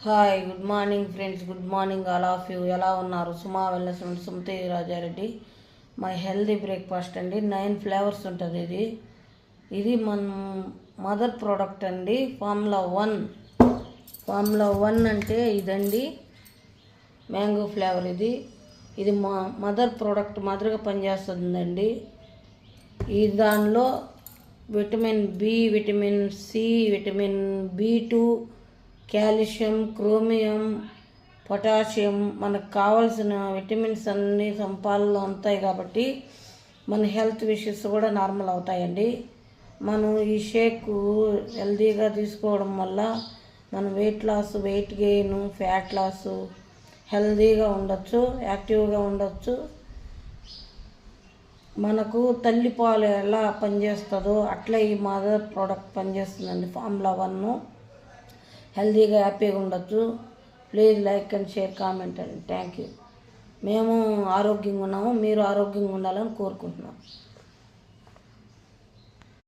Hi, good morning friends. Good morning all of you. ఎలా ఉన్నారు? Suma wellness నుండి Sumathi Rajareddy. My healthy breakfast అండి. 9 flavours ఉంటుంది ఇది మన మదర్ ప్రోడక్ట్ అండి. ఫార్ములా వన్ అంటే ఇదండి, మ్యాంగో ఫ్లేవర్. ఇది మా మదర్ ప్రోడక్ట్ మాదిరిగా పనిచేస్తుందండి. ఈ దానిలో vitamin B, vitamin C, vitamin B2, calcium, chromium, potassium, మనకు కావాల్సిన విటమిన్స్ అన్నీ సంపాలలో ఉంటాయి కాబట్టి మన హెల్త్ ఇష్యూస్ కూడా నార్మల్ అవుతాయండి. మనం ఈ షేక్ హెల్తీగా తీసుకోవడం వల్ల మనం weight loss, weight gain, fat loss, హెల్తీగా ఉండొచ్చు, యాక్టివ్గా ఉండొచ్చు. మనకు తల్లిపాలు ఎలా పనిచేస్తుందో అట్లా ఈ మదర్ ప్రోడక్ట్ పనిచేస్తుందండి. Formula one. హెల్తీగా హ్యాపీగా ఉండొచ్చు. Please like and share, comment అండి. Thank you. మేము ఆరోగ్యంగా ఉన్నాము, మీరు ఆరోగ్యంగా ఉండాలని కోరుకుంటున్నాం.